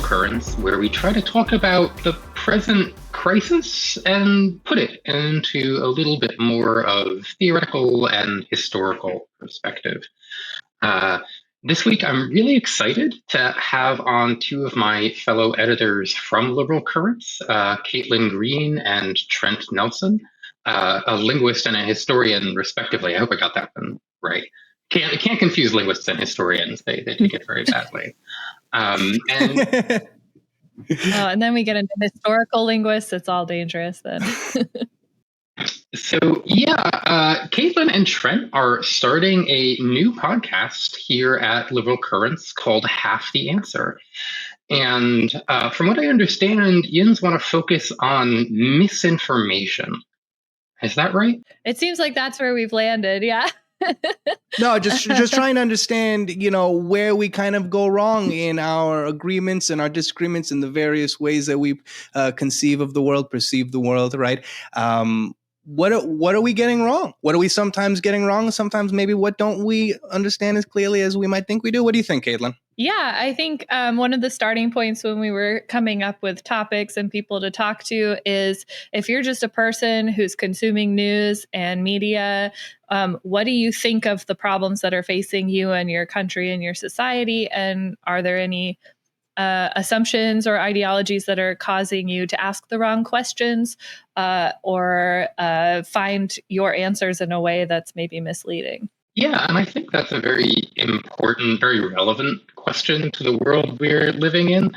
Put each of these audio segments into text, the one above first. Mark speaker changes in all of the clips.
Speaker 1: Currents, where we try to talk about the present crisis and put it into a little bit more of theoretical and historical perspective. Uh, this week, I'm really excited to have on two of my fellow editors from Liberal Currents, Caitlin Green and Trent Nelson, a linguist and a historian, respectively. I hope I got that one right. Can't confuse linguists and historians. They take it very badly. And
Speaker 2: and then we get into historical linguists. It's all dangerous then.
Speaker 1: So Caitlin and Trent are starting a new podcast here at Liberal Currents called Half the Answer. And from what I understand, Yins want to focus on misinformation. Is that right?
Speaker 2: It seems like that's where we've landed, yeah.
Speaker 3: No, just trying to understand, where we kind of go wrong in our agreements and our disagreements in the various ways that we conceive of the world, perceive the world, right? What are we getting wrong? What are we sometimes getting wrong? Sometimes maybe what don't we understand as clearly as we might think we do? What do you think, Caitlin?
Speaker 2: Yeah, I think one of the starting points when we were coming up with topics and people to talk to is if you're just a person who's consuming news and media, what do you think of the problems that are facing you and your country and your society? And are there any assumptions or ideologies that are causing you to ask the wrong questions or find your answers in a way that's maybe misleading?
Speaker 1: Yeah, and I think that's a very important, very relevant question to the world we're living in.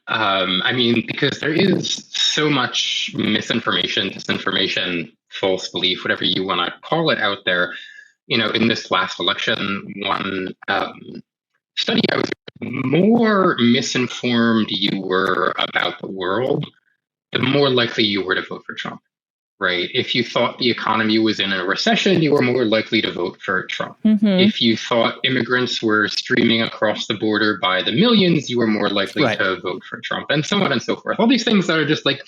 Speaker 1: Because there is so much misinformation, disinformation, false belief, whatever you want to call it out there. In this last election, one study I was more misinformed you were about the world, the more likely you were to vote for Trump. Right? If you thought the economy was in a recession, you were more likely to vote for Trump.
Speaker 2: Mm-hmm.
Speaker 1: If you thought immigrants were streaming across the border by the millions, you were more likely to vote for Trump, and so on and so forth. All these things that are just like,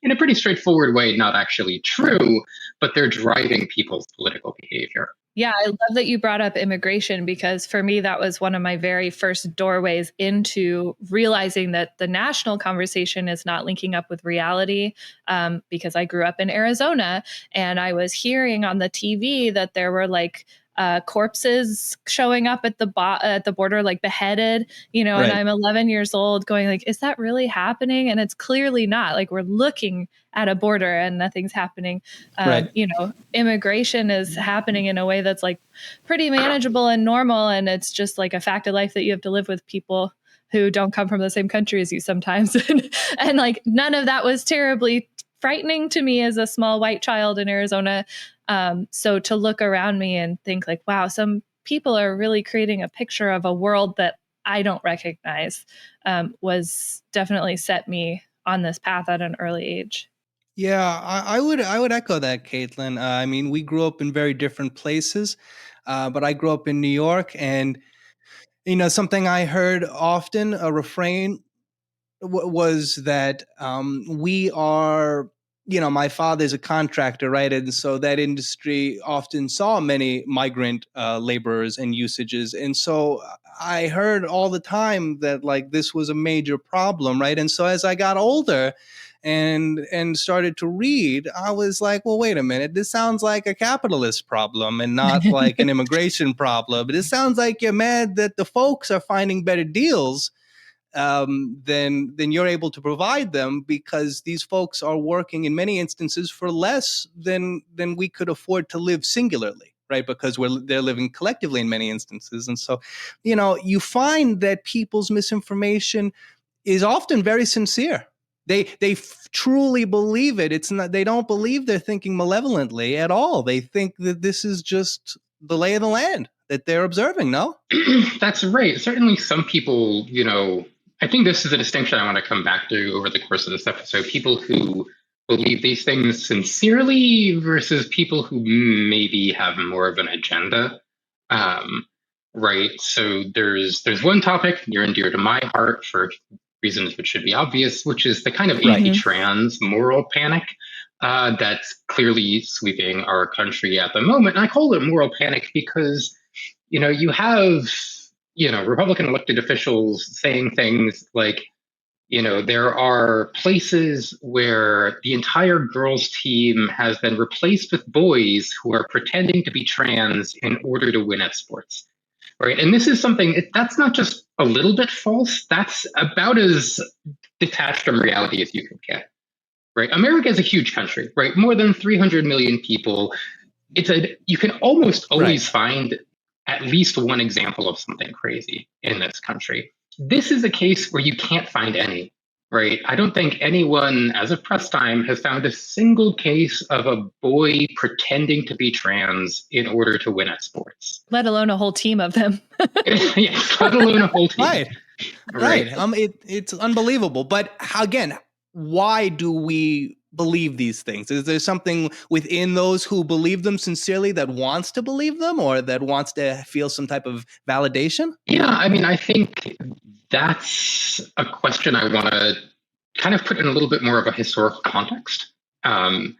Speaker 1: in a pretty straightforward way, not actually true, but they're driving people's political behavior.
Speaker 2: Yeah, I love that you brought up immigration because for me, that was one of my very first doorways into realizing that the national conversation is not linking up with reality because I grew up in Arizona and I was hearing on the TV that there were corpses showing up at the border, like beheaded, and I'm 11 years old going like, is that really happening? And it's clearly not. Like we're looking at a border and nothing's happening. Immigration is happening in a way that's like pretty manageable and normal. And it's just like a fact of life that you have to live with people who don't come from the same country as you sometimes. and like none of that was terribly frightening to me as a small white child in Arizona. So to look around me and think like, wow, some people are really creating a picture of a world that I don't recognize was definitely set me on this path at an early age.
Speaker 3: Yeah, I would echo that, Caitlin. We grew up in very different places, but I grew up in New York, and something I heard often, a refrain was that we are. My father's a contractor, right? And so that industry often saw many migrant laborers and usages. And so I heard all the time that like this was a major problem, right? And so as I got older and started to read, I was like, well, wait a minute, this sounds like a capitalist problem and not like an immigration problem. It sounds like you're mad that the folks are finding better deals then you're able to provide them because these folks are working in many instances for less than we could afford to live singularly, right? Because they're living collectively in many instances. And so, you find that people's misinformation is often very sincere. They truly believe it. It's not, they don't believe they're thinking malevolently at all. They think that this is just the lay of the land that they're observing, no?
Speaker 1: That's right. Certainly some people, I think this is a distinction I want to come back to over the course of this episode. People who believe these things sincerely versus people who maybe have more of an agenda. Right. So there's one topic near and dear to my heart for reasons which should be obvious, which is the kind of anti-trans moral panic that's clearly sweeping our country at the moment. And I call it moral panic because, you have Republican elected officials saying things like, There are places where the entire girls' team has been replaced with boys who are pretending to be trans in order to win at sports. Right. And this is something that's not just a little bit false, that's about as detached from reality as you can get. Right. America is a huge country, right? More than 300 million people. You can almost always find at least one example of something crazy in this country. This is a case where you can't find any, right? I don't think anyone, as of press time, has found a single case of a boy pretending to be trans in order to win at sports.
Speaker 2: Let alone a whole team of them.
Speaker 1: Yes, let alone a whole team.
Speaker 3: Right. It's unbelievable. But again, why do we believe these things? Is there something within those who believe them sincerely that wants to believe them, or that wants to feel some type of validation?
Speaker 1: Yeah, I mean, I think that's a question I want to kind of put in a little bit more of a historical context. Right,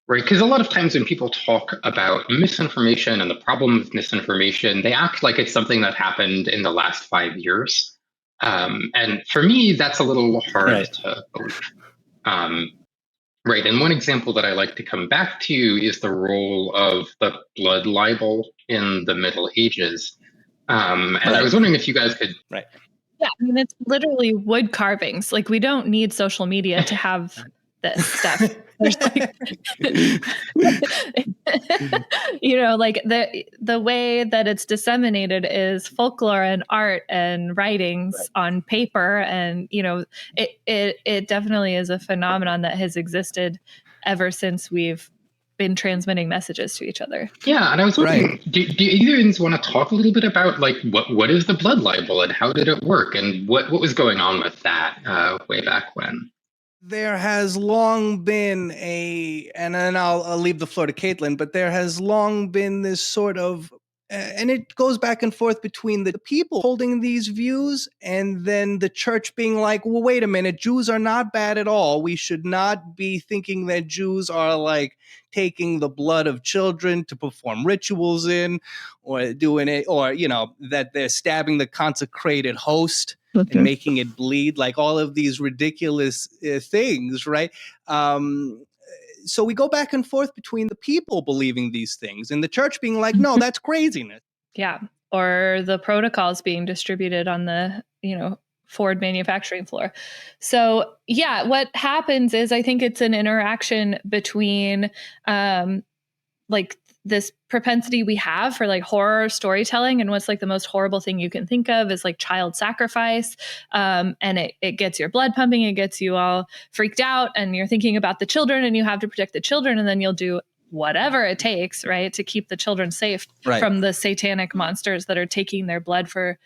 Speaker 1: because a lot of times when people talk about misinformation and the problem of misinformation, they act like it's something that happened in the last 5 years. And for me, that's a little hard to believe. Right, and one example that I like to come back to is the role of the blood libel in the Middle Ages. And I was wondering if you guys could...
Speaker 3: Right.
Speaker 2: Yeah, I mean, it's literally wood carvings. Like, we don't need social media to have this stuff. There's like, like the way that it's disseminated is folklore and art and writings on paper, and it definitely is a phenomenon that has existed ever since we've been transmitting messages to each other.
Speaker 1: Yeah, and I was wondering, do either of you want to talk a little bit about like what is the blood libel and how did it work and what was going on with that way back when?
Speaker 3: There has long been and then I'll leave the floor to Caitlin, but there has long been this sort of, and it goes back and forth between the people holding these views and then the church being like, well, wait a minute, Jews are not bad at all. We should not be thinking that Jews are like taking the blood of children to perform rituals in, or doing it, or, that they're stabbing the consecrated host and making it bleed, like all of these ridiculous things, right? So we go back and forth between the people believing these things and the church being like, no, that's craziness.
Speaker 2: Yeah. Or the protocols being distributed on the, Ford manufacturing floor. So yeah, what happens is I think it's an interaction between like this propensity we have for like horror storytelling, and what's like the most horrible thing you can think of is like child sacrifice. And it gets your blood pumping, it gets you all freaked out, and you're thinking about the children and you have to protect the children, and then you'll do whatever it takes, right, to keep the children safe from the satanic monsters that are taking their blood for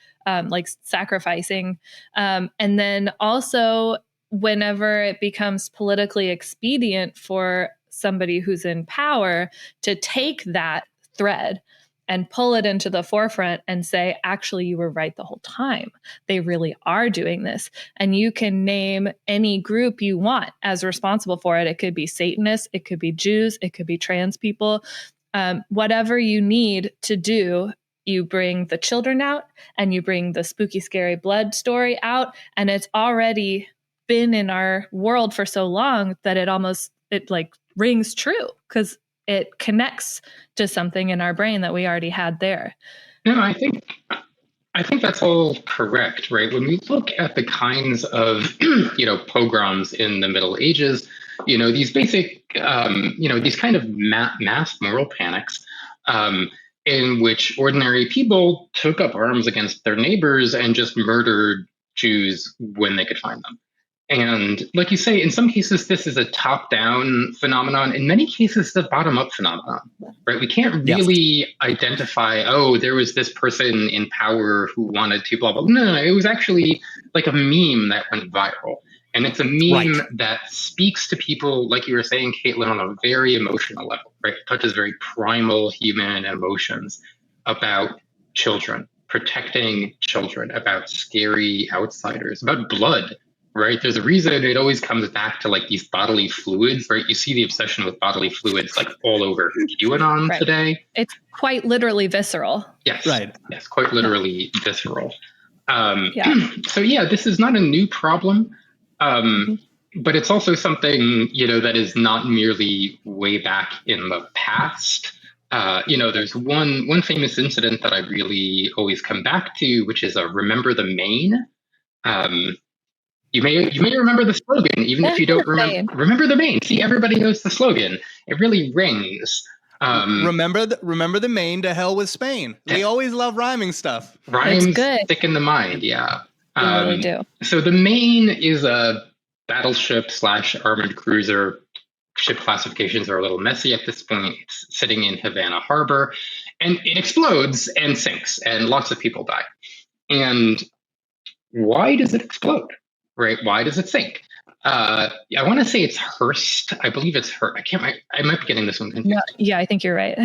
Speaker 2: like sacrificing. And then also whenever it becomes politically expedient for somebody who's in power to take that thread and pull it into the forefront and say, actually, you were right the whole time. They really are doing this. And you can name any group you want as responsible for it. It could be Satanists, it could be Jews, it could be trans people. Whatever you need to do, you bring the children out and you bring the spooky, scary blood story out. And it's already been in our world for so long that it like rings true because it connects to something in our brain that we already had there.
Speaker 1: No, I think that's all correct, right? When we look at the kinds of, pogroms in the Middle Ages, these basic, these kind of mass moral panics in which ordinary people took up arms against their neighbors and just murdered Jews when they could find them. And like you say, in some cases, this is a top-down phenomenon. In many cases, it's a bottom-up phenomenon, right? We can't really identify, there was this person in power who wanted to blah, blah, blah. No, it was actually like a meme that went viral. And it's a meme that speaks to people, like you were saying, Caitlin, on a very emotional level, right? It touches very primal human emotions about children, protecting children, about scary outsiders, about blood. Right. There's a reason it always comes back to like these bodily fluids, right? You see the obsession with bodily fluids like all over QAnon today.
Speaker 2: It's quite literally visceral.
Speaker 1: Yes. Right. Yes. Quite literally visceral. So, this is not a new problem. But it's also something, that is not merely way back in the past. There's one famous incident that I really always come back to, which is remember the Maine. You may remember the slogan, even if you don't remember the Maine. See, everybody knows the slogan. It really rings.
Speaker 3: Remember the Maine, to hell with Spain. We always love rhyming stuff.
Speaker 1: Rhymes stick in the mind, yeah.
Speaker 2: They really do.
Speaker 1: So the Maine is a battleship / armored cruiser. Ship classifications are a little messy at this point. It's sitting in Havana Harbor, and it explodes and sinks, and lots of people die. And why does it explode? Right? Why does it sink? I want to say it's Hearst. I believe it's Hearst. I might be getting this one confused.
Speaker 2: Yeah, I think you're right.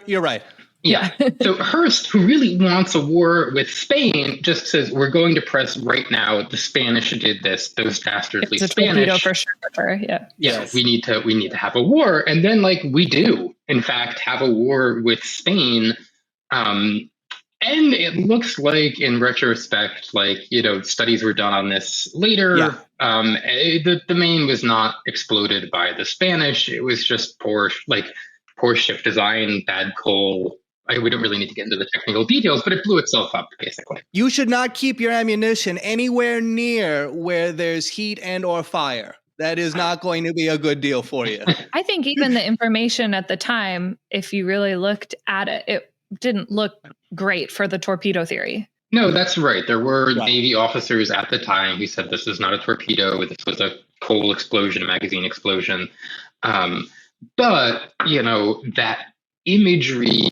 Speaker 3: You're right.
Speaker 1: Yeah. So Hearst, who really wants a war with Spain, just says, we're going to press right now. The Spanish did this. Those dastardly
Speaker 2: it's a
Speaker 1: Spanish.
Speaker 2: Torpedo for sure. Yeah.
Speaker 1: Yes. We need to have a war. And then we do, in fact, have a war with Spain. And it looks like, in retrospect, studies were done on this later.
Speaker 3: Yeah.
Speaker 1: The Maine was not exploded by the Spanish. It was just poor ship design, bad coal. We don't really need to get into the technical details, but it blew itself up, basically.
Speaker 3: You should not keep your ammunition anywhere near where there's heat and or fire. That is not going to be a good deal for you.
Speaker 2: I think even the information at the time, if you really looked at it, it didn't look great for the torpedo theory.
Speaker 1: No, that's right. There were Navy officers at the time who said this is not a torpedo. This was a coal explosion, a magazine explosion. But, that imagery,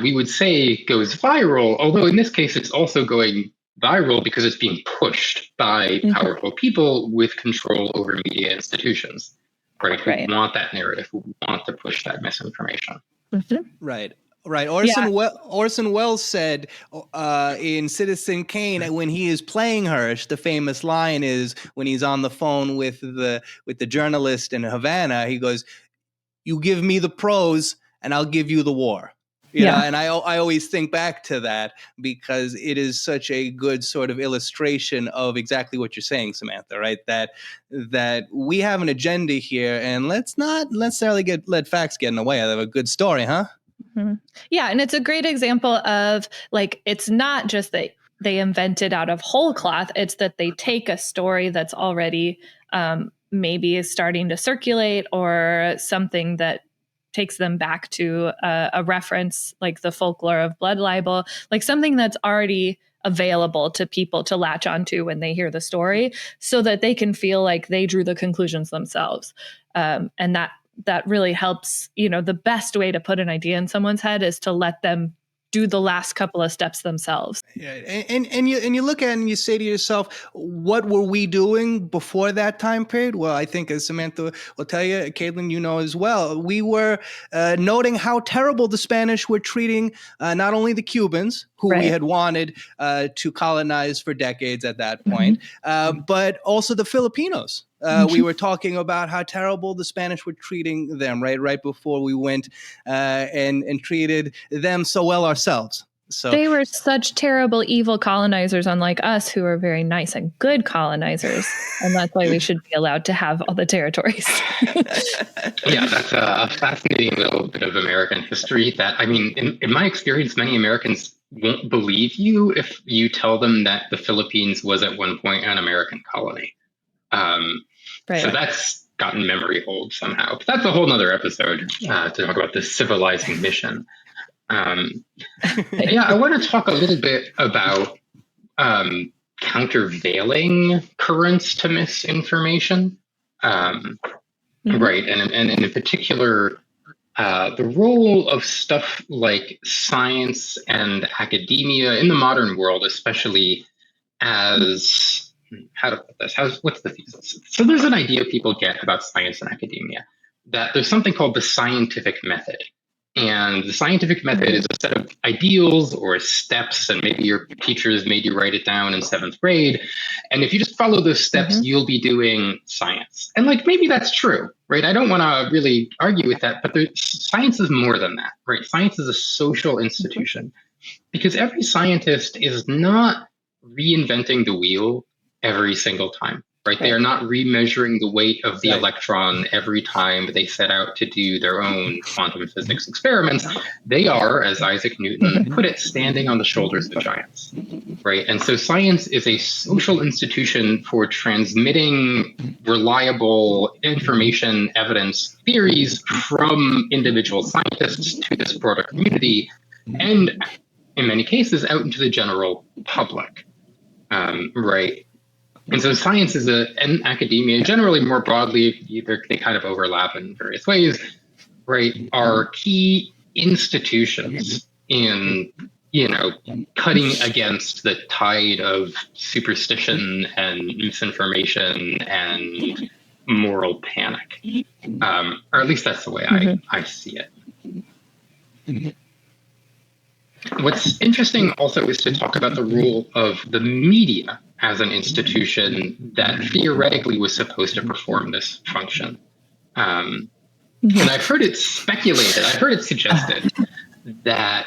Speaker 1: we would say goes viral, although in this case, it's also going viral because it's being pushed by powerful people with control over media institutions, right? Who want that narrative, who want to push that misinformation.
Speaker 3: Right. Orson Welles said in Citizen Kane, when he is playing Hearst, the famous line is when he's on the phone with the journalist in Havana, he goes, "You give me the prose and I'll give you the war." You know, and I always think back to that because it is such a good sort of illustration of exactly what you're saying, Samantha, right? That we have an agenda here, and let's not necessarily let facts get in the way of a good story, huh?
Speaker 2: Mm-hmm. Yeah, and it's a great example of it's not just that they invented out of whole cloth, it's that they take a story that's already maybe is starting to circulate or something that takes them back to a reference like the folklore of blood libel, like something that's already available to people to latch onto when they hear the story so that they can feel like they drew the conclusions themselves. And that really helps. The best way to put an idea in someone's head is to let them do the last couple of steps themselves.
Speaker 3: Yeah, and you look at it and you say to yourself, what were we doing before that time period? Well, I think as Samantha will tell you, Caitlin, as well, we were noting how terrible the Spanish were treating not only the Cubans, who we had wanted to colonize for decades at that point, but also the Filipinos. We were talking about how terrible the Spanish were treating them right before we went and treated them so well ourselves. So
Speaker 2: they were such terrible, evil colonizers, unlike us, who are very nice and good colonizers. And that's why we should be allowed to have all the territories.
Speaker 1: Yeah, that's a fascinating little bit of American history that, in my experience, many Americans won't believe you if you tell them that the Philippines was at one point an American colony. So that's gotten memory hold somehow. But that's a whole nother episode to talk about the civilizing mission. I want to talk a little bit about countervailing currents to misinformation. Right. And in particular, the role of stuff like science and academia in the modern world, especially as... how to put this? What's the thesis? So there's an idea people get about science and academia that there's something called the scientific method. And the scientific method is a set of ideals or steps, and maybe your teachers made you write it down in 7th grade. And if you just follow those steps, you'll be doing science. And maybe that's true, right? I don't want to really argue with that, but science is more than that, right? Science is a social institution because every scientist is not reinventing the wheel every single time. right? They are not remeasuring the weight of the electron every time they set out to do their own quantum physics experiments. They are, as Isaac Newton put it, standing on the shoulders of giants, right? And so science is a social institution for transmitting reliable information, evidence, theories from individual scientists to this broader community, and in many cases out into the general public, right? And so science and academia, generally more broadly, they kind of overlap in various ways, right, are key institutions in, cutting against the tide of superstition and misinformation and moral panic. Or at least that's the way I see it. What's interesting also is to talk about the role of the media as an institution that theoretically was supposed to perform this function. And I've heard it speculated, I've heard it suggested that,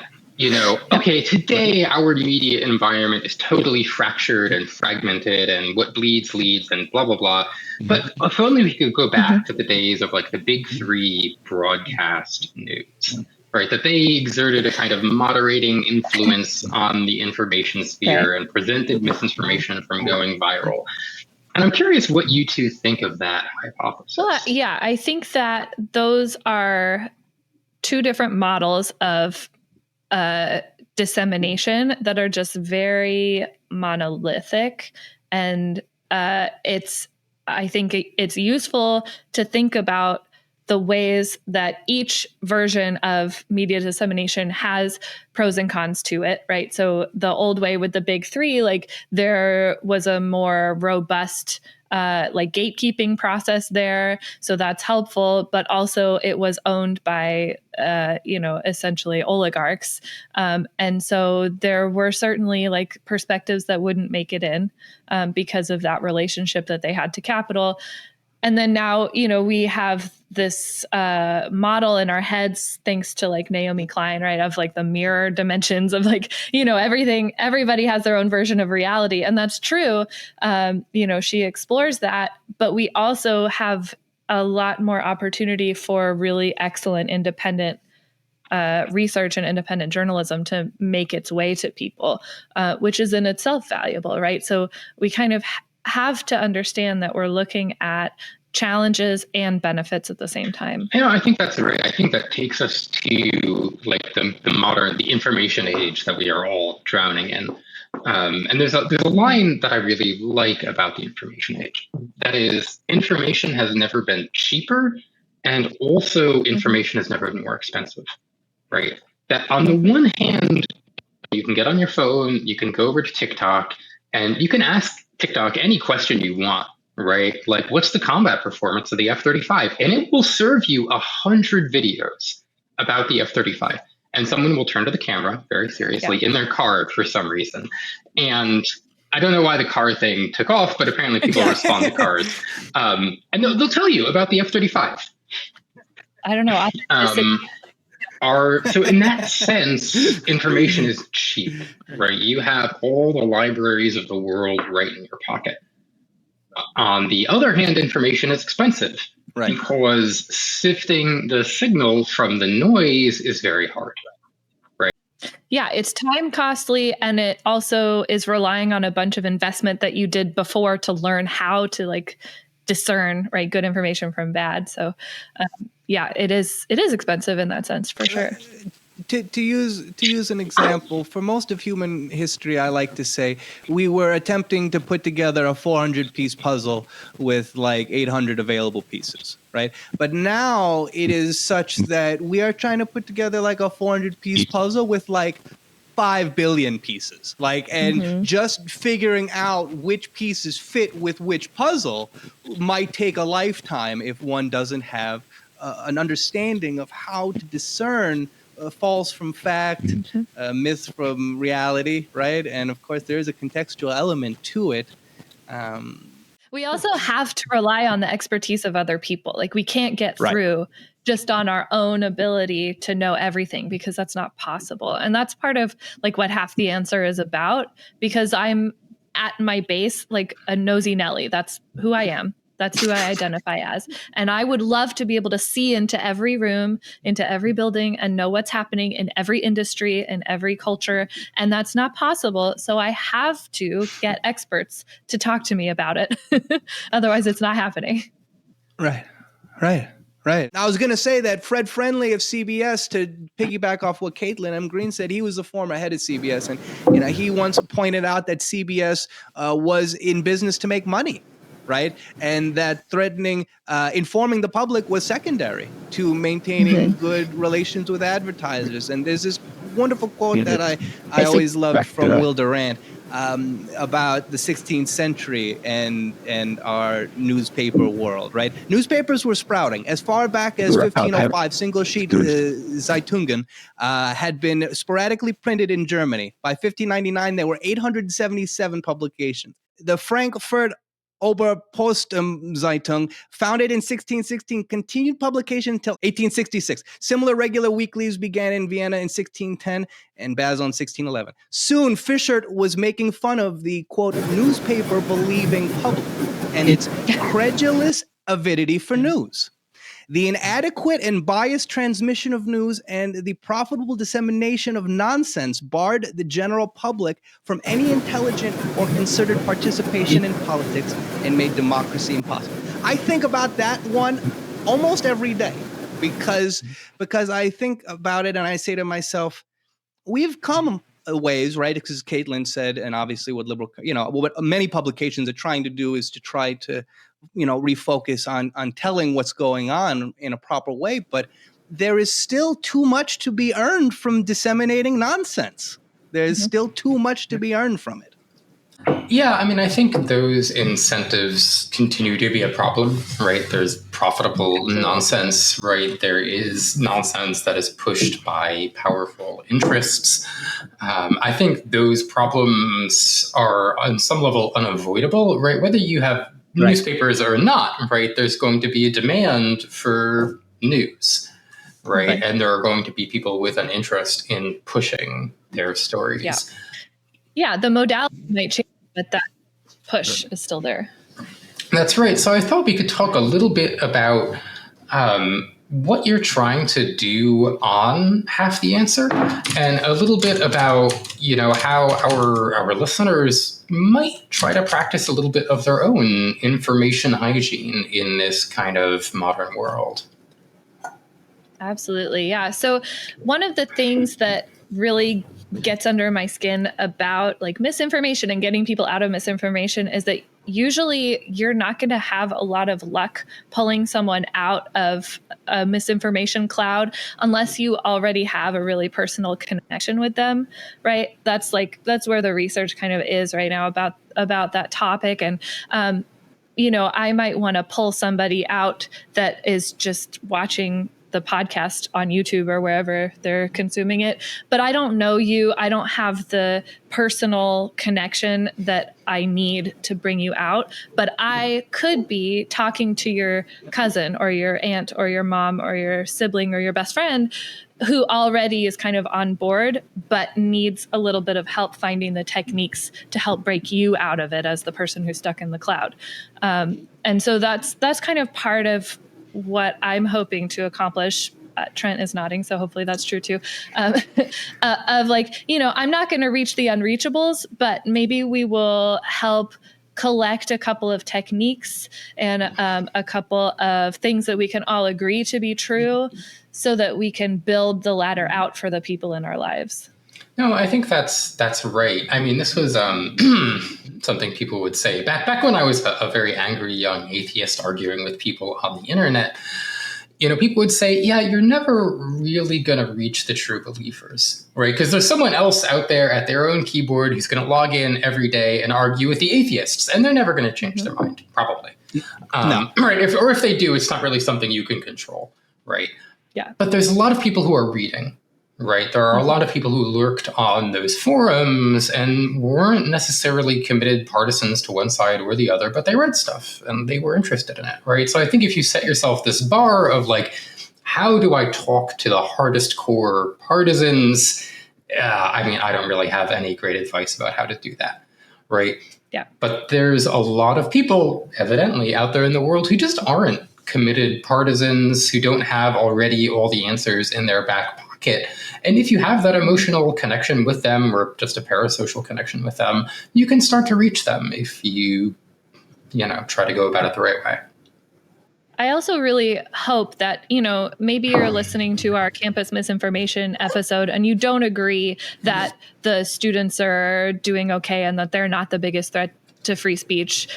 Speaker 1: okay, today our media environment is totally fractured and fragmented and what bleeds leads and blah, blah, blah. But if only we could go back to the days of like the big three broadcast news, right? That they exerted a kind of moderating influence on the information sphere and prevented misinformation from going viral. And I'm curious what you two think of that hypothesis.
Speaker 2: Well, yeah, I think that those are two different models of dissemination that are just very monolithic. And I think it's useful to think about the ways that each version of media dissemination has pros and cons to it, right? So the old way with the big three, like there was a more robust gatekeeping process there. So that's helpful, but also it was owned by, essentially oligarchs. And so there were certainly like perspectives that wouldn't make it in because of that relationship that they had to capital. And then now, we have this model in our heads, thanks to like Naomi Klein, right, of like the mirror dimensions of like, everything, everybody has their own version of reality. And that's true. She explores that, but we also have a lot more opportunity for really excellent independent research and independent journalism to make its way to people, which is in itself valuable, right? So we kind of have to understand that we're looking at challenges and benefits at the same time.
Speaker 1: I think that's right. I think that takes us to like the information age that we are all drowning in. And there's a line that I really like about the information age. That is, information has never been cheaper, and also information has never been more expensive, right? That on the one hand, you can get on your phone, you can go over to TikTok, and you can ask TikTok any question you want, right? Like, what's the combat performance of the F-35? And it will serve you 100 videos about the F-35. And someone will turn to the camera very seriously in their car for some reason. And I don't know why the car thing took off, but apparently people respond to cars. And they'll tell you about the F-35.
Speaker 2: I don't know.
Speaker 1: So in that sense, information is cheap, right? You have all the libraries of the world right in your pocket. On the other hand, information is expensive, right? Because sifting the signal from the noise is very hard, right?
Speaker 2: Yeah, it's time costly, and it also is relying on a bunch of investment that you did before to learn how to like discern, right, good information from bad. So it is expensive in that sense, for sure.
Speaker 3: To use an example, for most of human history, I like to say we were attempting to put together a 400-piece puzzle with like 800 available pieces, right? But now it is such that we are trying to put together like a 400-piece puzzle with like 5 billion pieces, and just figuring out which pieces fit with which puzzle might take a lifetime if one doesn't have an understanding of how to discern false from fact, myth from reality, right? And of course, there is a contextual element to it.
Speaker 2: We also have to rely on the expertise of other people. Like, we can't get through just on our own ability to know everything, because that's not possible. And that's part of like what Half the Answer is about, because I'm at my base like a nosy Nelly. That's who I am. That's who I identify as. And I would love to be able to see into every room, into every building, and know what's happening in every industry and every culture. And that's not possible. So I have to get experts to talk to me about it. Otherwise, it's not happening.
Speaker 3: Right. I was going to say that Fred Friendly of CBS, to piggyback off what Caitlin M. Green said, he was the former head of CBS. And he once pointed out that CBS was in business to make money. Right. And that threatening, informing the public was secondary to maintaining good relations with advertisers. And there's this wonderful quote that I always loved from Will Durant about the 16th century and our newspaper world. Right. Newspapers were sprouting as far back as 1505. Single sheet Zeitungen had been sporadically printed in Germany. By 1599, there were 877 publications. The Frankfurt Oberpostum-Zeitung, founded in 1616, continued publication until 1866. Similar regular weeklies began in Vienna in 1610 and Basel in 1611. Soon, Fischert was making fun of the, quote, newspaper-believing public and its credulous avidity for news. The inadequate and biased transmission of news and the profitable dissemination of nonsense barred the general public from any intelligent or considered participation in politics and made democracy impossible. I think about that one almost every day because I think about it and I say to myself, we've come a ways, right? Because Caitlin said, and obviously what what many publications are trying to do is to try to refocus on telling what's going on in a proper way. But there is still too much to be earned from disseminating nonsense. There's still too much to be earned from it.
Speaker 1: Yeah, I mean, I think those incentives continue to be a problem, right? There's profitable nonsense, right? There is nonsense that is pushed by powerful interests. I think those problems are on some level unavoidable, right? Whether you have newspapers or not, right? There's going to be a demand for news, right? And there are going to be people with an interest in pushing their stories.
Speaker 2: Yeah, the modality might change, but that push is still there.
Speaker 1: That's right. So I thought we could talk a little bit about what you're trying to do on Half the Answer, and a little bit about, how our listeners might try to practice a little bit of their own information hygiene in this kind of modern world.
Speaker 2: Absolutely. Yeah. So one of the things that really gets under my skin about like misinformation and getting people out of misinformation is that usually you're not going to have a lot of luck pulling someone out of a misinformation cloud unless you already have a really personal connection with them, right? That's where the research kind of is right now about that topic. And, I might want to pull somebody out that is just watching the podcast on YouTube or wherever they're consuming it. But I don't know you. I don't have the personal connection that I need to bring you out. But I could be talking to your cousin or your aunt or your mom or your sibling or your best friend who already is kind of on board, but needs a little bit of help finding the techniques to help break you out of it as the person who's stuck in the cloud. And so that's kind of part of what I'm hoping to accomplish. Trent is nodding, so hopefully that's true too. I'm not going to reach the unreachables, but maybe we will help collect a couple of techniques and a couple of things that we can all agree to be true so that we can build the ladder out for the people in our lives.
Speaker 1: No, I think that's right. I mean, this was something people would say back when I was a very angry young atheist arguing with people on the internet. People would say, yeah, you're never really going to reach the true believers, right? Because there's someone else out there at their own keyboard who's going to log in every day and argue with the atheists, and they're never going to change their mind, probably.
Speaker 3: No.
Speaker 1: Right. If they do, it's not really something you can control, right?
Speaker 2: Yeah.
Speaker 1: But there's a lot of people who are reading. Right. There are a lot of people who lurked on those forums and weren't necessarily committed partisans to one side or the other, but they read stuff and they were interested in it. Right. So I think if you set yourself this bar of like, how do I talk to the hardest core partisans? I don't really have any great advice about how to do that. right?
Speaker 2: Yeah.
Speaker 1: But there's a lot of people, evidently, out there in the world who just aren't committed partisans, who don't have already all the answers in their back pocket. And if you have that emotional connection with them, or just a parasocial connection with them, you can start to reach them if you try to go about it the right way.
Speaker 2: I also really hope that, maybe you're listening to our campus misinformation episode and you don't agree that the students are doing okay and that they're not the biggest threat to free speech.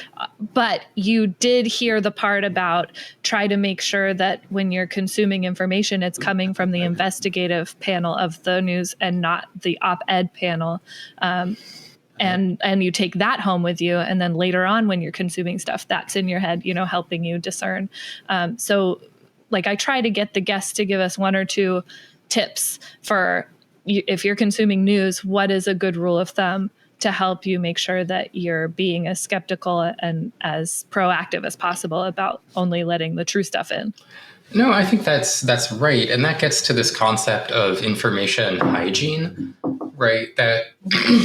Speaker 2: But you did hear the part about try to make sure that when you're consuming information, it's coming from the investigative panel of the news and not the op-ed panel. And you take that home with you. And then later on, when you're consuming stuff, that's in your head, helping you discern. So I try to get the guests to give us one or two tips for if you're consuming news, what is a good rule of thumb to help you make sure that you're being as skeptical and as proactive as possible about only letting the true stuff in.
Speaker 1: No, I think that's right. And that gets to this concept of information hygiene, right? That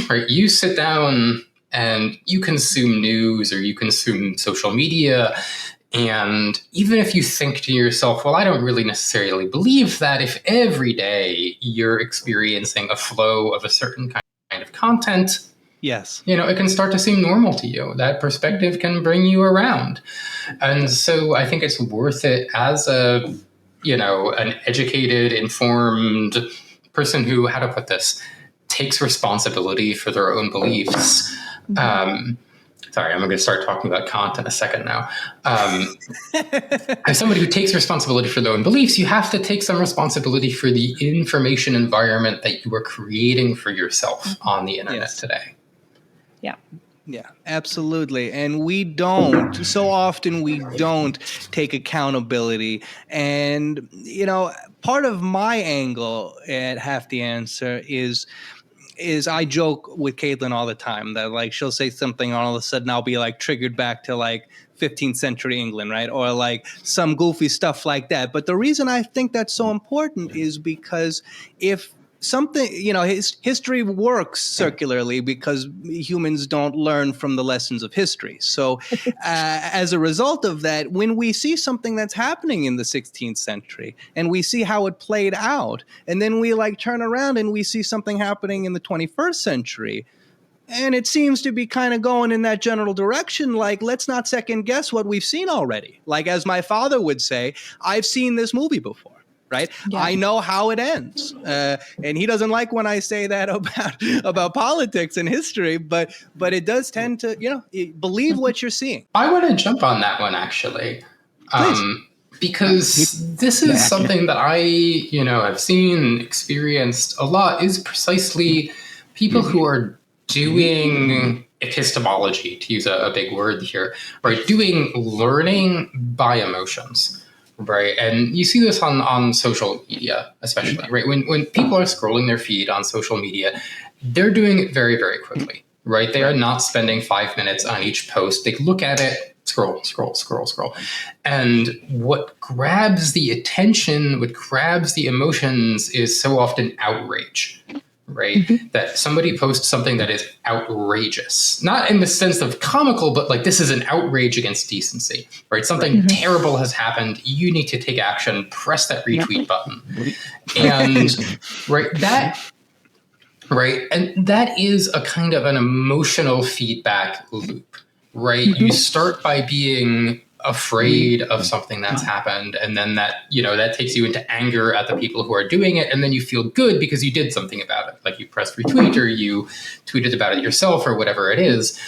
Speaker 1: right, you sit down and you consume news or you consume social media. And even if you think to yourself, well, I don't really necessarily believe that, if every day you're experiencing a flow of a certain kind of content,
Speaker 3: yes,
Speaker 1: it can start to seem normal to you. That perspective can bring you around. And so I think it's worth it as an educated, informed person who, how to put this, takes responsibility for their own beliefs. Sorry, I'm going to start talking about Kant in a second now. As somebody who takes responsibility for their own beliefs, you have to take some responsibility for the information environment that you are creating for yourself on the internet today.
Speaker 3: Yeah, absolutely. And so often we don't take accountability. And, part of my angle at Half the Answer is I joke with Caitlin all the time that she'll say something and all of a sudden I'll be triggered back to 15th century England, right? Or some goofy stuff like that. But the reason I think that's so important is because if something, history works circularly because humans don't learn from the lessons of history. So as a result of that, when we see something that's happening in the 16th century and we see how it played out, and then we turn around and we see something happening in the 21st century, and it seems to be kind of going in that general direction, let's not second guess what we've seen already. As my father would say, I've seen this movie before. Right. Yeah. I know how it ends. And he doesn't like when I say that about politics and history, but it does tend to, believe what you're seeing.
Speaker 1: I want to jump on that one, actually, because this is something that I, have seen, experienced a lot, is precisely people who are doing epistemology, to use a big word here, right? Doing learning by emotions. Right. And you see this on social media, especially, right? When people are scrolling their feed on social media, they're doing it very, very quickly, right? They are not spending 5 minutes on each post. They look at it, scroll. And what grabs the attention, what grabs the emotions is so often outrage. Right? Mm-hmm. That somebody posts something that is outrageous, not in the sense of comical, but this is an outrage against decency, right? Something terrible has happened. You need to take action, press that retweet button. And and that is a kind of an emotional feedback loop, right? You start by being afraid of something that's happened, and then that takes you into anger at the people who are doing it, and then you feel good because you did something about it, you pressed retweet or you tweeted about it yourself or whatever it is.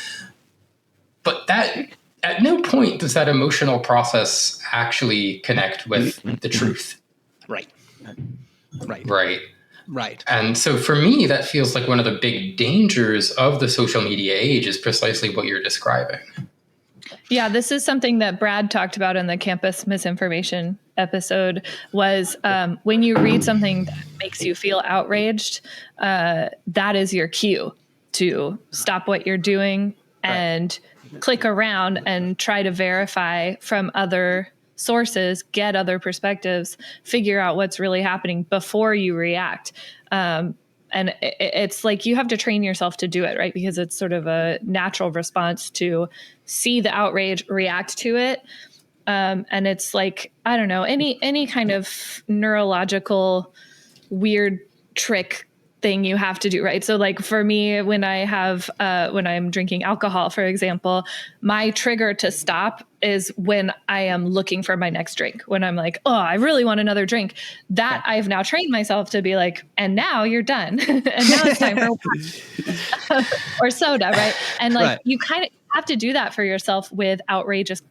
Speaker 1: But that at no point does that emotional process actually connect with the truth.
Speaker 3: Right.
Speaker 1: And so for me, that feels like one of the big dangers of the social media age is precisely what you're describing.
Speaker 2: Yeah, this is something that Brad talked about in the campus misinformation episode was when you read something that makes you feel outraged, that is your cue to stop what you're doing and click around and try to verify from other sources, get other perspectives, figure out what's really happening before you react. And it's like you have to train yourself to do it, right? Because it's sort of a natural response to see the outrage, react to it. And it's like, I don't know, any kind of neurological weird trick thing you have to do, right? So like for me, when I'm drinking alcohol, for example, my trigger to stop is when I am looking for my next drink. When I'm like, oh, I really want another drink. That I've now trained myself to be like, and now you're done. And now it's time for wine or soda, right? And like you kind of have to do that for yourself with outrageous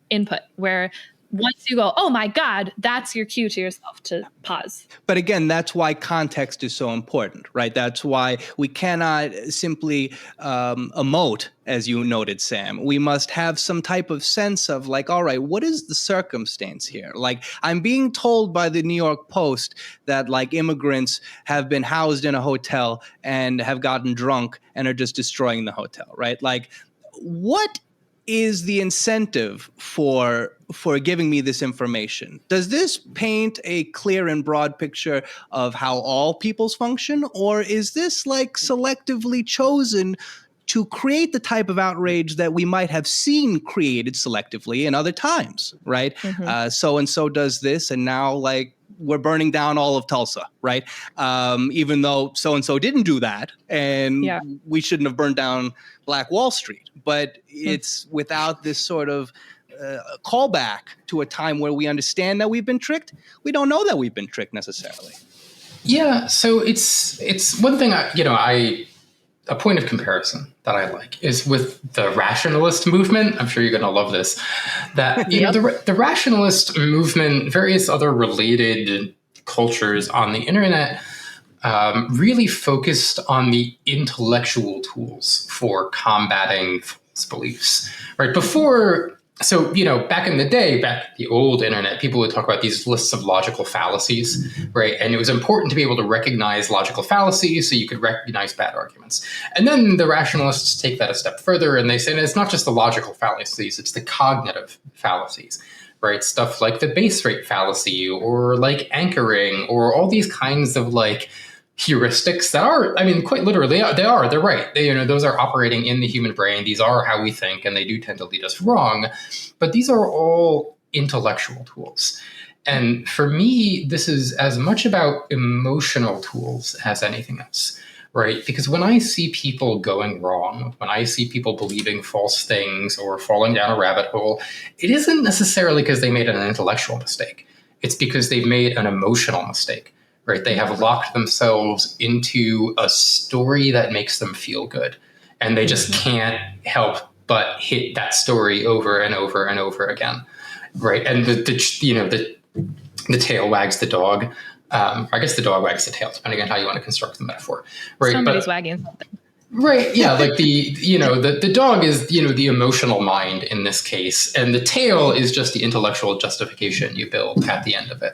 Speaker 2: input, where once you go, oh my God, that's your cue to yourself to pause.
Speaker 3: But again, that's why context is so important, right? That's why we cannot simply emote, as you noted, Sam. We must have some type of sense of like, all right, what is the circumstance here? Like, I'm being told by the New York Post that like immigrants have been housed in a hotel and have gotten drunk and are just destroying the hotel, right? Like, what is the incentive for giving me this information? Does this paint a clear and broad picture of how all peoples function, or is this like selectively chosen to create the type of outrage that we might have seen created selectively in other times, right? So and so does this, and now like we're burning down all of Tulsa, right? Even though so and so didn't do that, and we shouldn't have burned down Black Wall Street. But it's without this sort of callback to a time where we understand that we've been tricked. We don't know that we've been tricked necessarily.
Speaker 1: Yeah, so it's one thing a point of comparison that I like is with the rationalist movement. I'm sure you're going to love this. That the rationalist movement, various other related cultures on the internet, really focused on the intellectual tools for combating false beliefs. Right before. So, back in the day, back the old internet, people would talk about these lists of logical fallacies, right? And it was important to be able to recognize logical fallacies so you could recognize bad arguments. And then the rationalists take that a step further and they say it's not just the logical fallacies, it's the cognitive fallacies, right? Stuff like the base rate fallacy or like anchoring or all these kinds of like heuristics that are, quite literally, they're right. Those are operating in the human brain. These are how we think, and they do tend to lead us wrong. But these are all intellectual tools. And for me, this is as much about emotional tools as anything else, right? Because when I see people going wrong, when I see people believing false things or falling down a rabbit hole, it isn't necessarily because they made an intellectual mistake. It's because they've made an emotional mistake. Right? They have locked themselves into a story that makes them feel good. And they just can't help but hit that story over and over and over again. Right. And the tail wags the dog. I guess the dog wags the tail, depending on how you want to construct the metaphor. Right.
Speaker 2: Somebody's wagging something.
Speaker 1: Right. Yeah. Like the dog is, the emotional mind in this case. And the tail is just the intellectual justification you build at the end of it.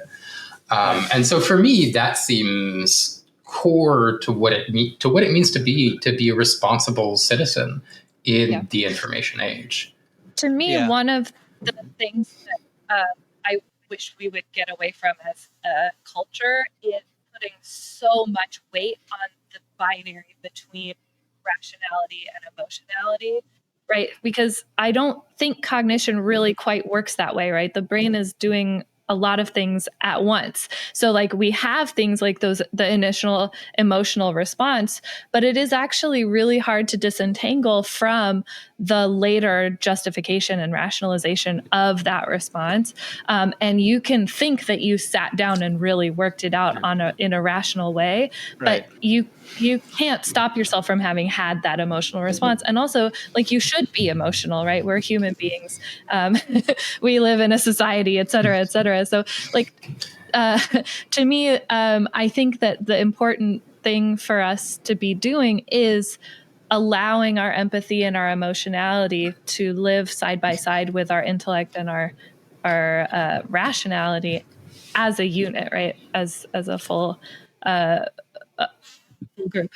Speaker 1: And so for me, that seems core to what it means to be a responsible citizen in the information age.
Speaker 2: To me, one of the things that I wish we would get away from as a culture is putting so much weight on the binary between rationality and emotionality. Right. Because I don't think cognition really quite works that way. Right. The brain is doing a lot of things at once. So like we have things like the initial emotional response, but it is actually really hard to disentangle from the later justification and rationalization of that response. And you can think that you sat down and really worked it out in a rational way, but you can't stop yourself from having had that emotional response. And also, like, you should be emotional, right? We're human beings. We live in a society, et cetera, et cetera. So, like, to me, I think that the important thing for us to be doing is allowing our empathy and our emotionality to live side by side with our intellect and our rationality as a unit, right? As a full group.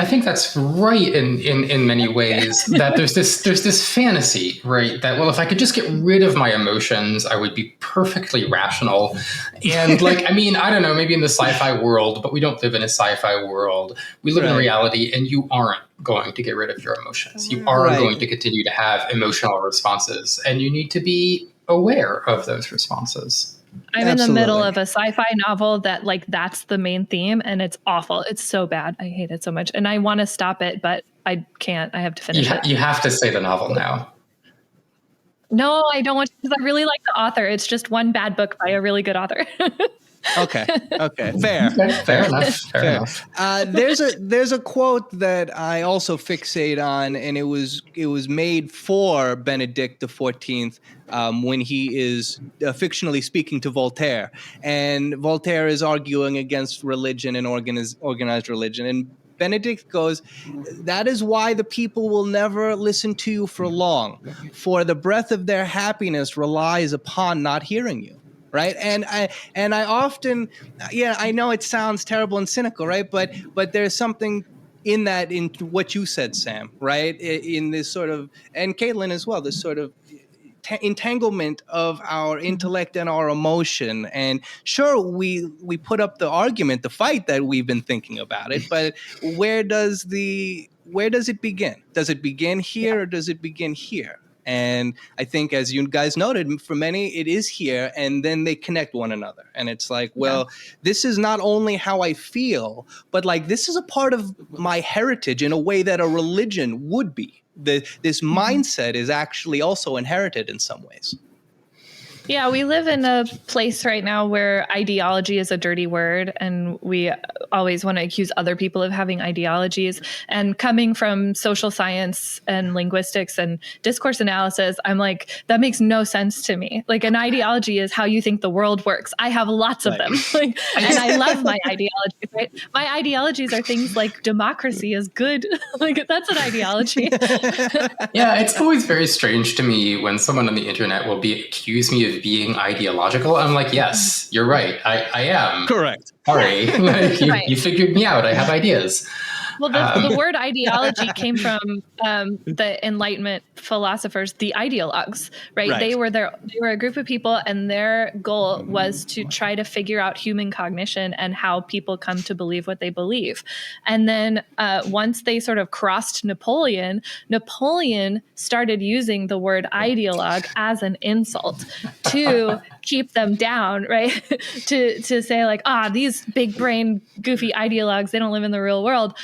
Speaker 1: I think that's right in many ways. That there's this fantasy, right? That, well, if I could just get rid of my emotions, I would be perfectly rational. And like, I mean, I don't know, maybe in the sci-fi world, but we don't live in a sci-fi world. We live in reality, and you aren't going to get rid of your emotions. You are going to continue to have emotional responses, and you need to be aware of those responses.
Speaker 2: I'm in the middle of a sci-fi novel that like that's the main theme, and it's awful. It's so bad. I hate it so much, and I want to stop it, but I can't. I have to finish it.
Speaker 1: You have to say the novel now.
Speaker 2: No, I don't want to, because I really like the author. It's just one bad book by a really good author.
Speaker 3: Okay. Fair.
Speaker 1: Fair enough.
Speaker 3: There's a quote that I also fixate on, and it was made for Benedict XIV when he is fictionally speaking to Voltaire, and Voltaire is arguing against religion and organized religion, and Benedict goes, "That is why the people will never listen to you for long, for the breath of their happiness relies upon not hearing you." Right. And I often, I know it sounds terrible and cynical, right? But there's something in that, in what you said, Sam, right? In this sort of, and Caitlin as well, this sort of entanglement of our intellect and our emotion. And sure, we put up the argument, the fight that we've been thinking about it, but where does it begin? Does it begin here or does it begin here? And I think, as you guys noted, for many, it is here, and then they connect one another. And it's like, well, this is not only how I feel, but like this is a part of my heritage in a way that a religion would be. This mindset is actually also inherited in some ways.
Speaker 2: Yeah, we live in a place right now where ideology is a dirty word, and we always want to accuse other people of having ideologies. And coming from social science and linguistics and discourse analysis, I'm like, that makes no sense to me. Like, an ideology is how you think the world works. I have lots of them, and I love my ideologies. Right? My ideologies are things like democracy is good. Like, that's an ideology.
Speaker 1: Yeah, it's always very strange to me when someone on the internet will accuse me of being ideological. I'm like, yes, you're right. I am.
Speaker 3: Correct.
Speaker 1: Sorry. You figured me out. I have ideas.
Speaker 2: Well, the word ideology came from the Enlightenment philosophers, the ideologues, right? They were a group of people, and their goal was to try to figure out human cognition and how people come to believe what they believe. And then once they sort of crossed Napoleon started using the word ideologue as an insult to keep them down, right? to say like, these big brain goofy ideologues, they don't live in the real world.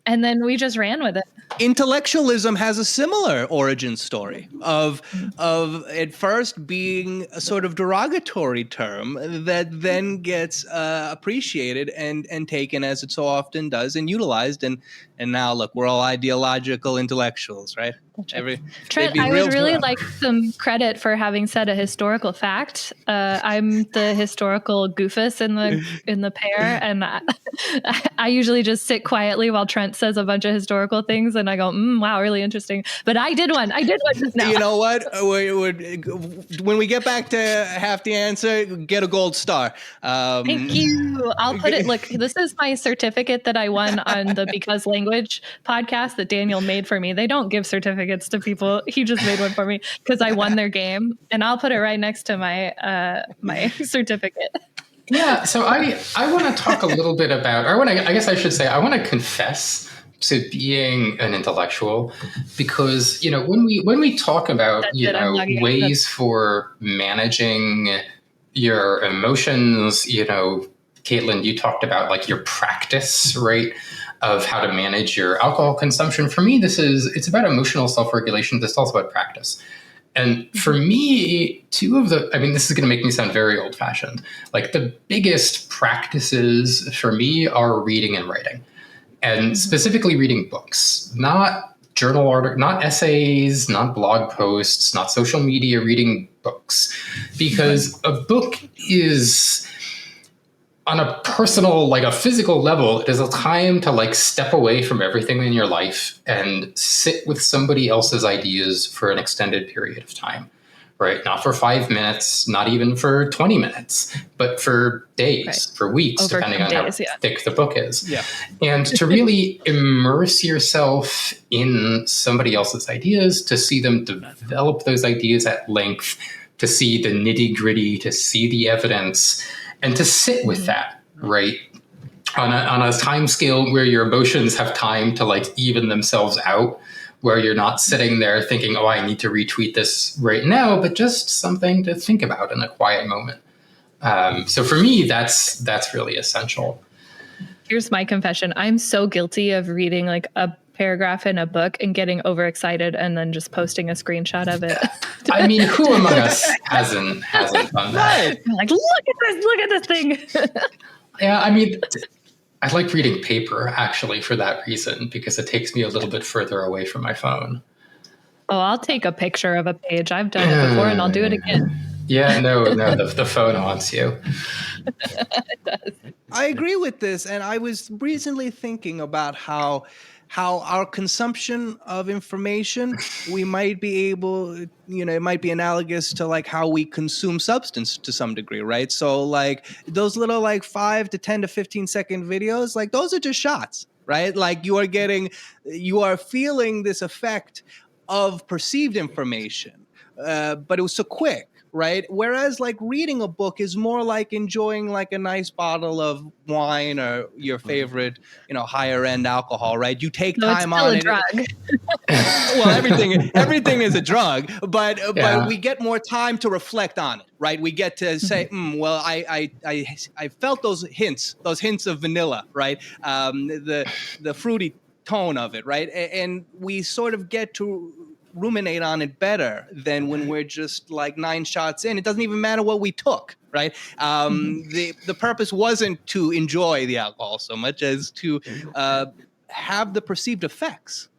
Speaker 2: And then we just ran with it.
Speaker 3: Intellectualism has a similar origin story of at first being a sort of derogatory term that then gets appreciated and taken, as it so often does, and utilized. And now, look, we're all ideological intellectuals, right?
Speaker 2: Trent, I would really like some credit for having said a historical fact. I'm the historical goofus in the pair, and I usually just sit quietly while Trent says a bunch of historical things, and I go, wow, really interesting. But I did one just now.
Speaker 3: You know what? When we get back to half the answer, get a gold star.
Speaker 2: Thank you. I'll put it, look, this is my certificate that I won on the Because Language podcast that Daniel made for me. They don't give certificates to people. He just made one for me because I won their game, and I'll put it right next to my certificate.
Speaker 1: Yeah, so I want to talk a little bit about, I guess I should say, I want to confess to being an intellectual, because when we talk about ways for managing your emotions, Caitlin, you talked about like your practice, right, of how to manage your alcohol consumption. For me, it's about emotional self-regulation. This is also about practice. And for me, this is going to make me sound very old-fashioned. Like, the biggest practices for me are reading and writing, and specifically reading books, not journal articles, not essays, not blog posts, not social media, reading books, because a book is, on a personal, like a physical level, it is a time to like step away from everything in your life and sit with somebody else's ideas for an extended period of time, right? Not for 5 minutes, not even for 20 minutes, but for days, for weeks,
Speaker 2: Over
Speaker 1: depending on
Speaker 2: days,
Speaker 1: how
Speaker 2: yeah.
Speaker 1: thick the book is.
Speaker 3: Yeah.
Speaker 1: And to really immerse yourself in somebody else's ideas, to see them develop those ideas at length, to see the nitty-gritty, to see the evidence, and to sit with that, right? On a time scale where your emotions have time to like even themselves out, where you're not sitting there thinking, oh, I need to retweet this right now, but just something to think about in a quiet moment. So for me, that's really essential.
Speaker 2: Here's my confession. I'm so guilty of reading like a paragraph in a book and getting overexcited and then just posting a screenshot of it.
Speaker 1: I mean, who among us hasn't done that?
Speaker 2: I'm like, look at this thing.
Speaker 1: Yeah, I mean, I like reading paper, actually, for that reason, because it takes me a little bit further away from my phone.
Speaker 2: Oh, I'll take a picture of a page. I've done it before and I'll do it again.
Speaker 1: Yeah, no, the phone haunts you.
Speaker 2: It does.
Speaker 3: I agree with this. And I was recently thinking about how our consumption of information, we might be able, it might be analogous to like how we consume substance to some degree, right? So like those little like 5 to 10 to 15-second videos, like those are just shots, right? Like you are feeling this effect of perceived information, but it was so quick. Right. Whereas like reading a book is more like enjoying like a nice bottle of wine or your favorite, higher end alcohol. Right. You take time on it.
Speaker 2: It's still a drug.
Speaker 3: Well, everything is a drug, but we get more time to reflect on it. Right. We get to say, well, I felt those hints of vanilla. Right. The fruity tone of it. Right. And we sort of get to ruminate on it better than when we're just like 9 shots in. It doesn't even matter what we took, right? The purpose wasn't to enjoy the alcohol so much as to have the perceived effects.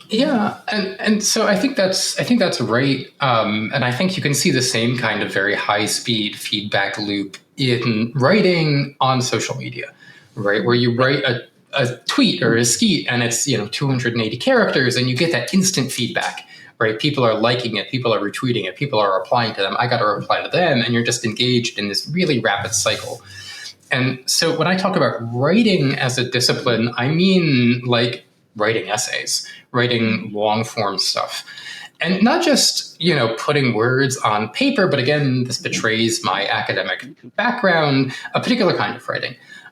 Speaker 1: Yeah, and so I think that's right, and I think you can see the same kind of very high speed feedback loop in writing on social media, right? Where you write a tweet or a skeet and it's 280 characters and you get that instant feedback, right? People are liking it, people are retweeting it, people are replying to them, I got to reply to them, and you're just engaged in this really rapid cycle. And so when I talk about writing as a discipline, I mean like writing essays, writing long form stuff, and not just putting words on paper, but again, this betrays my academic background, a particular kind of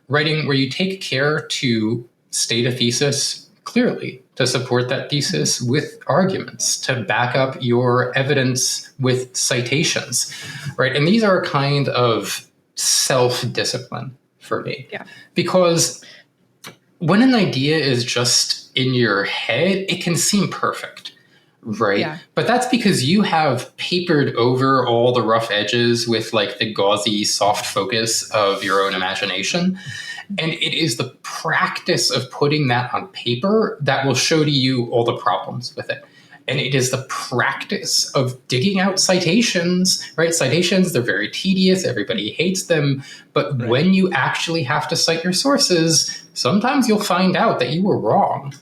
Speaker 1: writing where you take care to state a thesis clearly, to support that thesis with arguments, to back up your evidence with citations, right? And these are a kind of self-discipline for me.
Speaker 2: Yeah.
Speaker 1: Because when an idea is just in your head, it can seem perfect, right?
Speaker 2: Yeah.
Speaker 1: But that's because you have papered over all the rough edges with like the gauzy soft focus of your own imagination. And it is the practice of putting that on paper that will show to you all the problems with it. And it is the practice of digging out citations, right? Citations, they're very tedious. Everybody hates them. But right. When you actually have to cite your sources, sometimes you'll find out that you were wrong.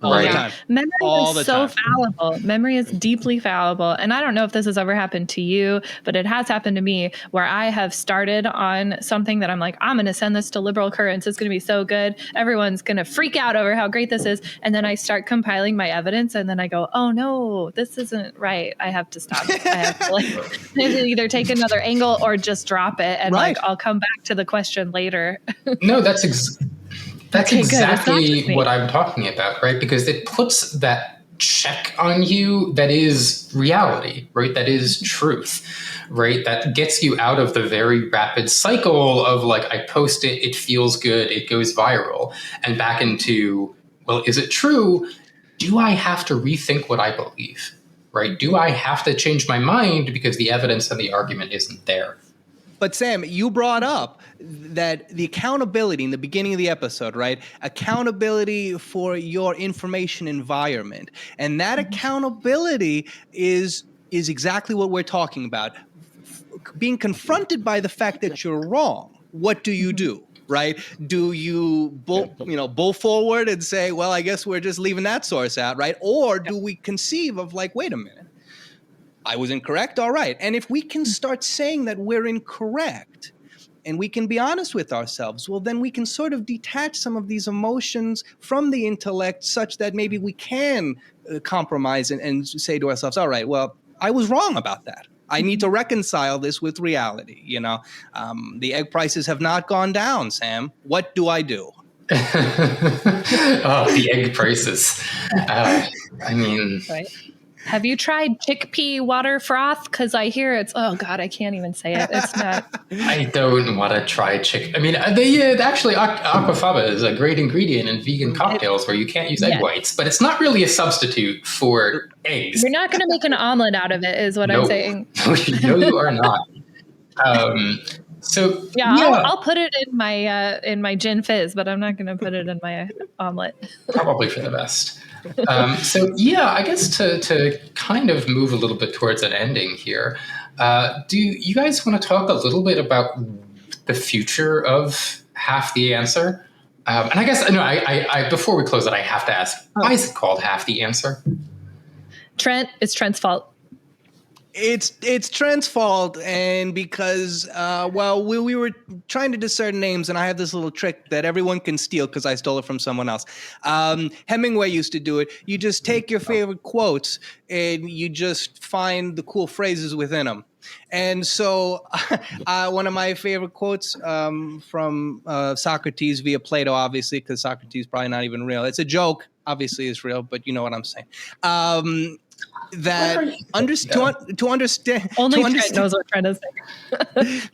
Speaker 3: All the time.
Speaker 2: Memory is so fallible. Memory is deeply fallible. And I don't know if this has ever happened to you, but it has happened to me where I have started on something that I'm like, I'm going to send this to Liberal Currents. It's going to be so good. Everyone's going to freak out over how great this is. And then I start compiling my evidence and then I go, oh no, this isn't right. I have to stop. I have to either take another angle or just drop it. And I'll come back to the question later.
Speaker 1: No, that's exactly what I'm talking about, right? Because it puts that check on you that is reality, right? That is truth, right? That gets you out of the very rapid cycle of like, I post it, it feels good, it goes viral, and back into, well, is it true? Do I have to rethink what I believe, right? Do I have to change my mind because the evidence and the argument isn't there?
Speaker 3: But Sam, you brought up that the accountability in the beginning of the episode, right? Accountability for your information environment. And that accountability is exactly what we're talking about. Being confronted by the fact that you're wrong. What do you do? Right? Do you bull forward and say, well, I guess we're just leaving that source out, right? Or do we conceive of like, wait a minute, I was incorrect. All right. And if we can start saying that we're incorrect, and we can be honest with ourselves, well, then we can sort of detach some of these emotions from the intellect such that maybe we can compromise and say to ourselves, all right, well, I was wrong about that. I need to reconcile this with reality. The egg prices have not gone down, Sam. What do I do?
Speaker 1: Oh, the egg prices.
Speaker 2: Right. Have you tried chickpea water froth? Because I hear oh God, I can't even say it. It's not.
Speaker 1: I don't want to try actually, aquafaba is a great ingredient in vegan cocktails where you can't use egg whites, but it's not really a substitute for eggs.
Speaker 2: You're not going to make an omelet out of it, is what I'm saying.
Speaker 1: No, you are not.
Speaker 2: I'll put it in my gin fizz, but I'm not going to put it in my omelet.
Speaker 1: Probably for the best. I guess to kind of move a little bit towards an ending here, do you guys want to talk a little bit about the future of Half the Answer? And I guess, I before we close it, I have to ask, why is it called Half the Answer?
Speaker 2: Trent, it's Trent's fault.
Speaker 3: It's Trent's fault, and because we were trying to discern names, and I have this little trick that everyone can steal because I stole it from someone else. Hemingway used to do it. You just take your favorite quotes and you just find the cool phrases within them. And so one of my favorite quotes from Socrates via Plato, obviously, because Socrates is probably not even real. It's a joke. Obviously, it's real, but you know what I'm saying. To understand.
Speaker 2: Only Trent knows what Trent is saying.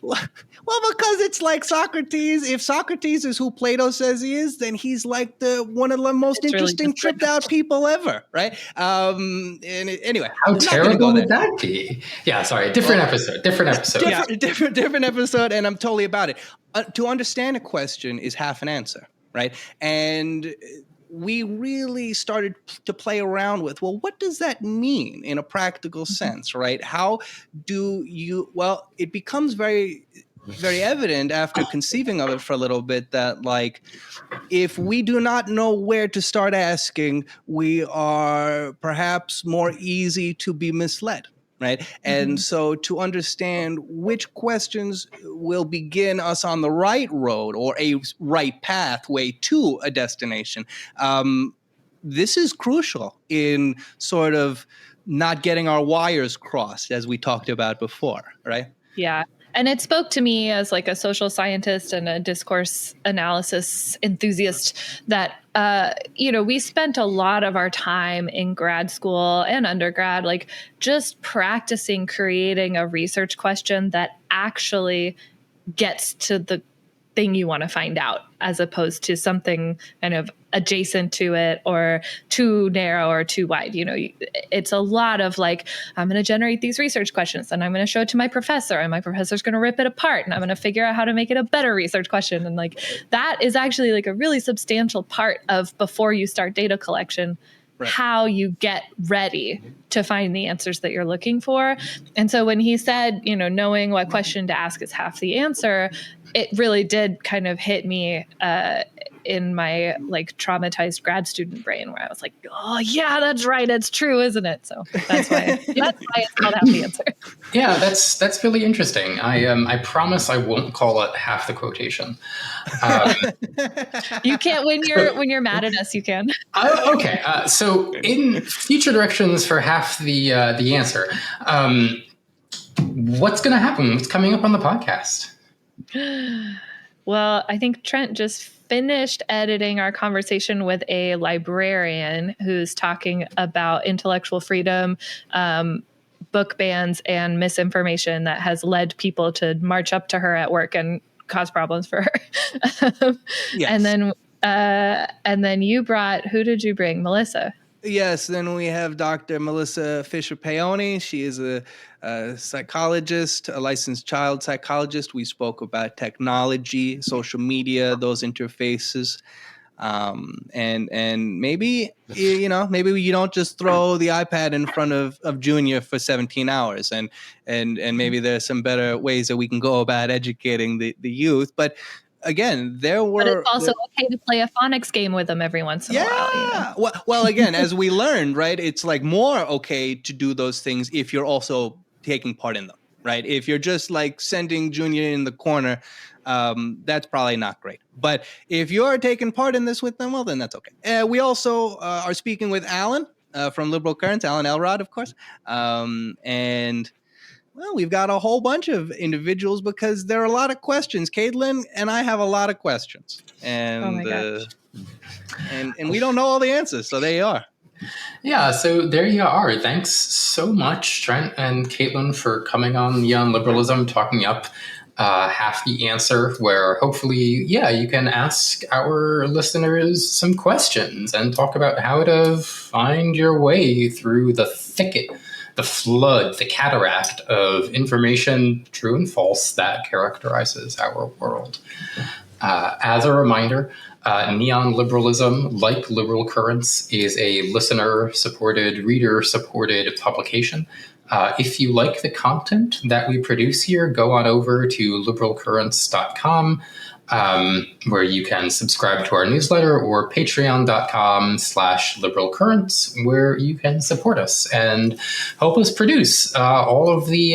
Speaker 3: Well, because it's like Socrates. If Socrates is who Plato says he is, then he's like one of the most interesting really tripped out people ever, right? Anyway,
Speaker 1: how terrible would that be? Yeah, sorry, different episode. Different
Speaker 3: episode, and I'm totally about it. To understand a question is half an answer, right? And we really started to play around with, well, what does that mean in a practical sense, right? How do you, it becomes very, very evident after conceiving of it for a little bit that, like, if we do not know where to start asking, we are perhaps more easy to be misled. Right. And so to understand which questions will begin us on the right road or a right pathway to a destination, this is crucial in sort of not getting our wires crossed, as we talked about before. Right.
Speaker 2: Yeah. And it spoke to me as like a social scientist and a discourse analysis enthusiast that, we spent a lot of our time in grad school and undergrad, like just practicing creating a research question that actually gets to the thing you want to find out, as opposed to something kind of adjacent to it or too narrow or too wide. It's a lot of like, I'm going to generate these research questions and I'm going to show it to my professor, and my professor's going to rip it apart and I'm going to figure out how to make it a better research question. And like, that is actually like a really substantial part of before you start data collection. Right. How you get ready to find the answers that you're looking for. And so when he said, knowing what question to ask is half the answer, it really did kind of hit me in my like traumatized grad student brain, where I was like, oh yeah, that's right. It's true, isn't it? So that's why it's called half the answer.
Speaker 1: Yeah, that's really interesting. I promise I won't call it half the quotation.
Speaker 2: You can't when you're mad at us. You can.
Speaker 1: Okay. So in future directions for half the answer, what's going to happen? What's coming up on the podcast?
Speaker 2: Well, I think Trent just finished editing our conversation with a librarian who's talking about intellectual freedom, book bans, and misinformation that has led people to march up to her at work and cause problems for her. Yes. And then you brought, who did you bring? Melissa.
Speaker 3: Yes, then we have Dr. Melissa Fisher-Paoni. She is a psychologist, a licensed child psychologist. We spoke about technology, social media, those interfaces. And maybe, maybe you don't just throw the iPad in front of Junior for 17 hours. And maybe there's some better ways that we can go about educating the youth. But again, there were.
Speaker 2: But it's also okay to play a phonics game with them every once in a while. You know?
Speaker 3: Well, again, as we learned, right, it's like more okay to do those things if you're also taking part in them, right? If you're just like sending Junior in the corner, that's probably not great. But if you're taking part in this with them, well, then that's okay. We also are speaking with Alan from Liberal Currents, Alan Elrod, of course. And well, we've got a whole bunch of individuals because there are a lot of questions. Caitlin and I have a lot of questions. And,
Speaker 2: Oh my gosh.
Speaker 3: and we don't know all the answers, so there you are.
Speaker 1: Yeah, so there you are. Thanks so much, Trent and Caitlin, for coming on Neon Liberalism, talking up half the answer, where hopefully, you can ask our listeners some questions and talk about how to find your way through the thicket, the flood, the cataract of information, true and false, that characterizes our world. As a reminder, Neon Liberalism, like Liberal Currents, is a listener-supported, reader-supported publication. If you like the content that we produce here, go on over to liberalcurrents.com, where you can subscribe to our newsletter, or patreon.com/liberalcurrents, where you can support us and help us produce all of the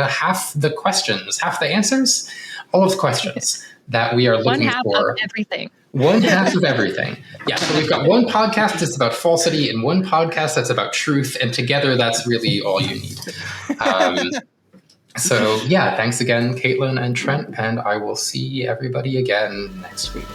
Speaker 1: half the questions, half the answers, all of the questions that we are looking for.
Speaker 2: One half of everything.
Speaker 1: One half of everything. Yeah, so we've got one podcast that's about falsity and one podcast that's about truth, and together that's really all you need. So yeah, thanks again, Caitlin and Trent, and I will see everybody again next week.